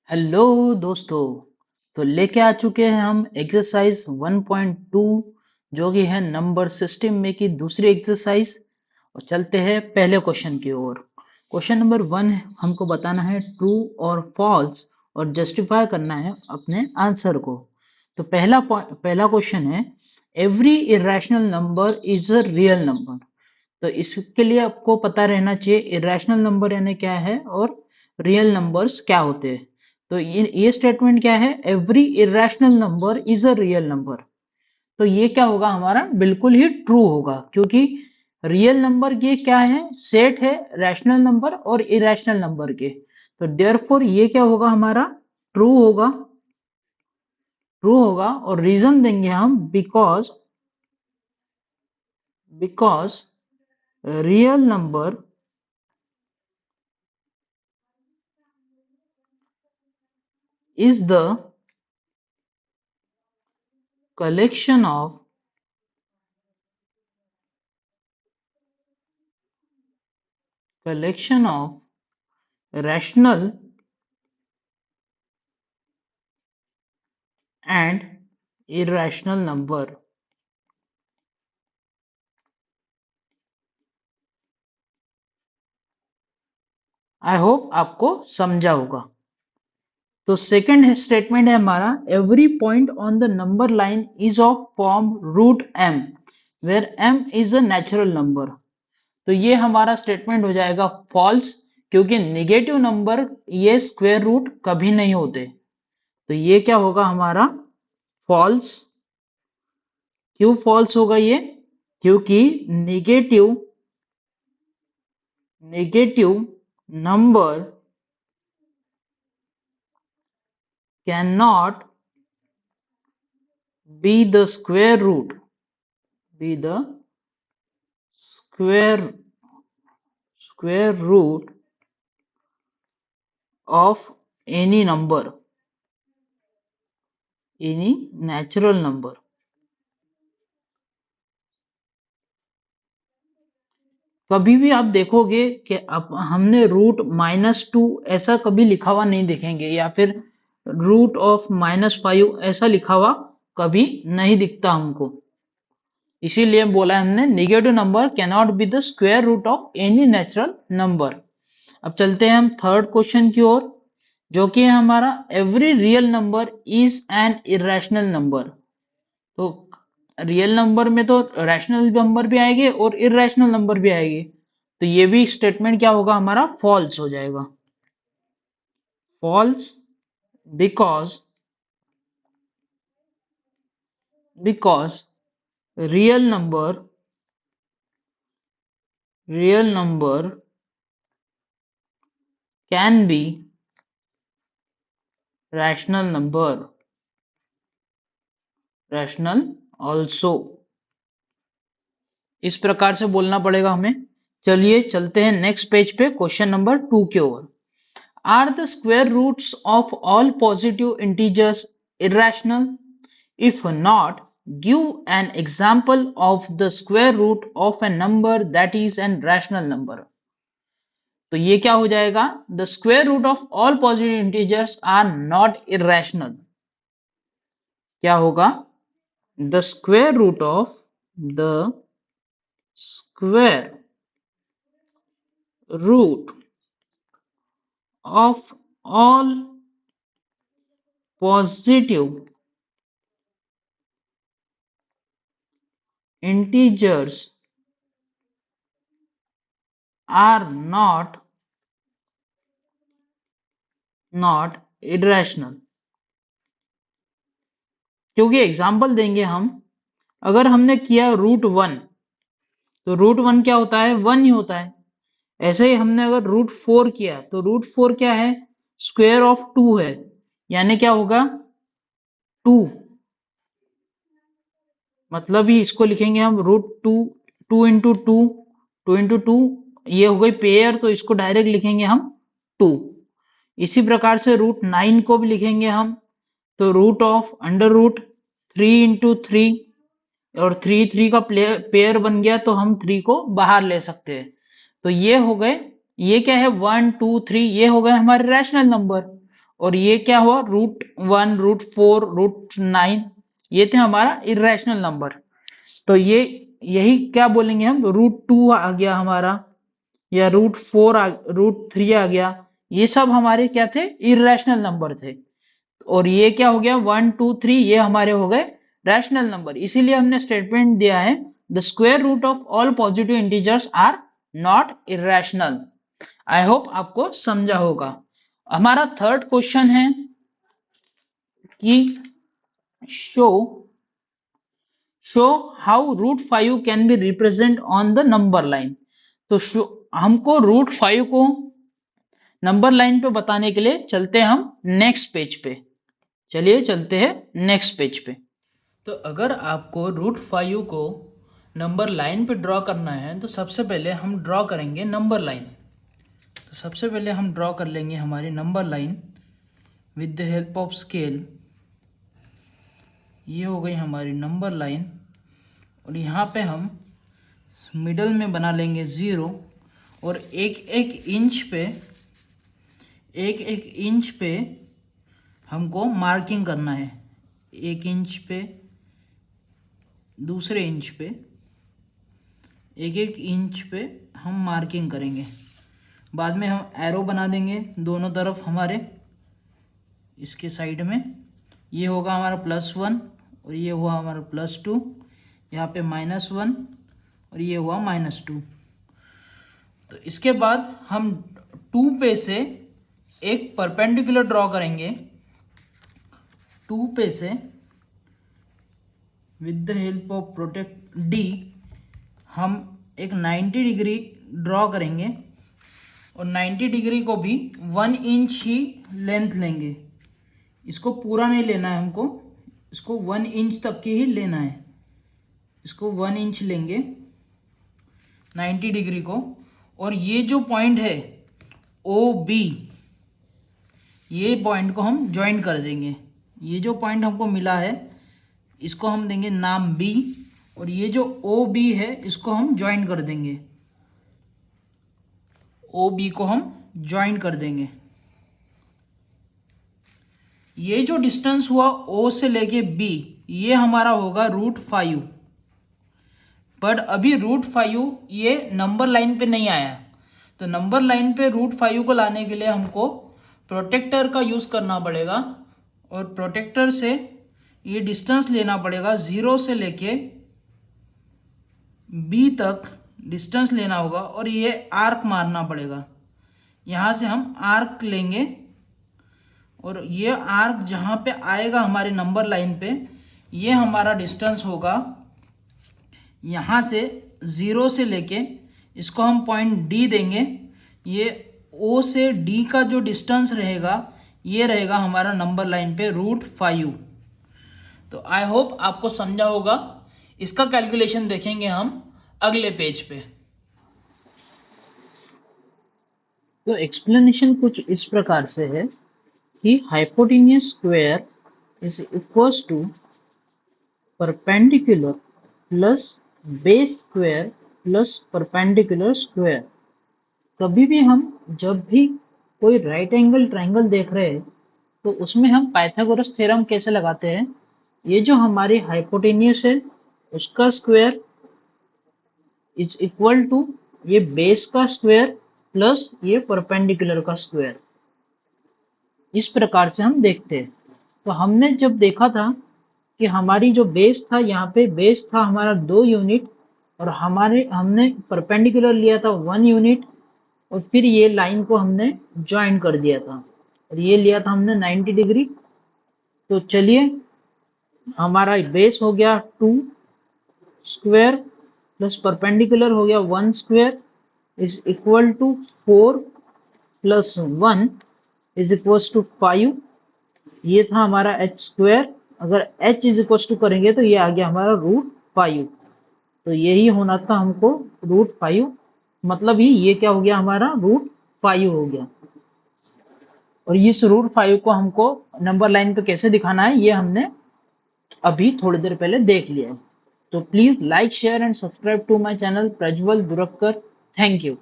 Hello दोस्तों। तो लेके आ चुके हैं हम एक्सरसाइज 1.2 जो कि है नंबर सिस्टम में की दूसरी एक्सरसाइज। और चलते हैं पहले क्वेश्चन की ओर। क्वेश्चन नंबर 1 हमको बताना है ट्रू और फॉल्स और जस्टिफाई करना है अपने आंसर को। तो पहला क्वेश्चन है, every irrational number is a real number. तो इसके लिए आपको पता रहना चाहिए इरेशनल नंबर यानी क्या है और रियल नंबर्स क्या होते हैं। तो ये स्टेटमेंट क्या है, every irrational number is a real number. तो ये क्या होगा हमारा, बिल्कुल ही ट्रू होगा, क्योंकि रियल नंबर ये क्या है, सेट है रैशनल नंबर और इरेशनल नंबर के। तो देयरफॉर ये क्या होगा हमारा, ट्रू होगा। ट्रू होगा और रीजन देंगे हम, because real number is the collection of rational and irrational number। I hope आपको समझा होगा। तो सेकंड स्टेटमेंट है हमारा, every point on the number line is of form root M where M is a natural number. तो ये हमारा statement हो जाएगा फॉल्स, क्योंकि नेगेटिव नंबर ये स्क्वायर रूट कभी नहीं होते। तो ये क्या होगा हमारा, फॉल्स। क्यों फॉल्स होगा ये, क्योंकि negative number cannot be the square root of any natural number। कभी भी आप देखोगे कि अब हमने रूट -2 ऐसा कभी लिखा हुआ नहीं देखेंगे, या फिर रूट ऑफ -5 ऐसा लिखा हुआ कभी नहीं दिखता हमको। इसीलिए बोला हमने negative number can not be the square root of any natural number. अब चलते हैं हम थर्ड क्वेश्चन की ओर, जो कि है हमारा, every real number is an irrational number. तो रियल नंबर में तो रैशनल नंबर भी आएंगे और इरेशनल नंबर भी आएंगे। तो ये भी स्टेटमेंट क्या होगा हमारा, फॉल्स हो जाएगा। False because real number can be rational also. इस प्रकार से बोलना पड़ेगा हमें। चलिए चलते हैं नेक्स्ट पेज पे, क्वेश्चन नंबर 2 की ओर। Are the square roots of all positive integers irrational? If not, give an example of the square root of a number that is an rational number। तो ये क्या हो जाएगा, the square root of all positive integers are not irrational. क्या होगा, the square root of all positive integers are not irrational। क्योंकि example देंगे हम, अगर हमने किया √1, तो √1 क्या होता है, 1 ही होता है। ऐसे ही हमने अगर √4 किया, तो √4 क्या है, स्क्वायर ऑफ 2 है, यानी क्या होगा 2। मतलब ही इसको लिखेंगे हम √2, 2 इंटू टू ये हो गई पेयर, तो इसको डायरेक्ट लिखेंगे हम 2। इसी प्रकार से √9 को भी लिखेंगे हम, तो √3 और 3 का पेयर बन गया, तो हम 3 को बाहर ले सकते हैं। तो ये हो गए, ये क्या है 1 2 3, ये हो गए हमारे रैशनल नंबर। और ये क्या हुआ, √1, √4, √9, ये थे हमारा इरेशनल नंबर। तो ये यही क्या बोलेंगे हम, √2 आ गया हमारा, या √3 आ गया, ये सब हमारे क्या थे, इरेशनल नंबर थे। और ये क्या हो गया, 1, 2, 3, ये हमारे हो गए रैशनल नंबर। इसीलिए हमने स्टेटमेंट दिया है, the square root of all positive integers are not irrational. I hope आपको समझा होगा। हमारा थर्ड क्वेश्चन है कि show how √5 can be represent on the number line. तो हमको √5 को नंबर लाइन पे बताने के लिए चलते हैं हम नेक्स्ट पेज पे। चलिए चलते हैं नेक्स्ट पेज पे। तो अगर आपको √5 को नंबर लाइन पे ड्रॉ करना है तो सबसे पहले हम ड्रॉ करेंगे नंबर लाइन। तो सबसे पहले हम ड्रॉ कर लेंगे हमारी number line with the help of scale. ये हो गई हमारी नंबर लाइन, और यहाँ पे हम मिडल में बना लेंगे 0, और एक एक इंच पे हमको मार्किंग करना है। 1 इंच पे, दूसरे इंच पे, एक इंच पे हम मार्किंग करेंगे। बाद में हम एरो बना देंगे दोनों तरफ हमारे, इसके साइड में। ये होगा हमारा +1, और ये हुआ हमारा +2, यहाँ पे -1, और ये हुआ -2। तो इसके बाद हम 2 पे से एक परपेंडिकुलर ड्रॉ करेंगे। 2 पे से with the help of protect D हम एक 90 डिग्री ड्रॉ करेंगे, और 90 डिग्री को भी 1 इंच ही लेंथ लेंगे। इसको पूरा नहीं लेना है हमको, इसको 1 इंच तक की ही लेना है। इसको 1 इंच लेंगे 90 डिग्री को, और ये जो पॉइंट है OB, ये पॉइंट को हम ज्वाइन कर देंगे। ये जो पॉइंट हमको मिला है इसको हम देंगे नाम B, और ये जो OB है इसको हम ज्वाइन कर देंगे। OB को हम ज्वाइन कर देंगे। ये जो डिस्टेंस हुआ O से लेके B, ये हमारा होगा √5। बट अभी √5 ये नंबर लाइन पे नहीं आया, तो नंबर लाइन पे √5 को लाने के लिए हमको प्रोटेक्टर का यूज़ करना पड़ेगा, और प्रोटेक्टर से ये डिस्टेंस लेना पड़ेगा। 0 से लेके B तक डिस्टेंस लेना होगा, और ये आर्क मारना पड़ेगा। यहाँ से हम आर्क लेंगे, और ये आर्क जहाँ पे आएगा हमारे नंबर लाइन पे, ये हमारा डिस्टेंस होगा। यहाँ से 0 से लेके इसको हम पॉइंट D देंगे। ये O से D का जो डिस्टेंस रहेगा, ये रहेगा हमारा नंबर लाइन पे √5। तो आई होप आपको समझा होगा। इसका कैलकुलेशन देखेंगे हम अगले पेज पे। तो एक्सप्लेनेशन कुछ इस प्रकार से है कि hypotenuse square is equals to perpendicular plus base square plus perpendicular square. कभी भी हम जब भी कोई राइट एंगल ट्रायंगल देख रहे हैं तो उसमें हम पाइथागोरस थ्योरम कैसे लगाते हैं, ये जो हमारी हाइपोटेन्यूज है उसका स्क्वायर इज इक्वल टू ये बेस का स्क्वायर प्लस ये परपेंडिकुलर का स्क्वायर। इस प्रकार से हम देखते हैं। तो हमने जब देखा था कि हमारी जो बेस था, यहाँ पे बेस था हमारा 2 यूनिट, और हमने परपेंडिकुलर लिया था 1 यूनिट, और फिर ये लाइन को हमने ज्वाइन कर दिया था, और ये लिया था हमने 90 डिग्री। तो चलिए, हमारा बेस हो गया 2 स्क्वायर प्लस परपेंडिकुलर हो गया 1 square is equal to 4 plus 1 is equal to 5। ये था हमारा h स्क्वायर। अगर h इज इक्वल टू करेंगे तो ये आ गया हमारा √5। तो यही होना था हमको, √5 मतलब ही ये क्या हो गया हमारा √5 हो गया। और इस √5 को हमको नंबर लाइन पे कैसे दिखाना है ये हमने अभी थोड़ी देर पहले देख लिया है। तो please like share and subscribe to my channel Prajwal Durakkar. Thank you.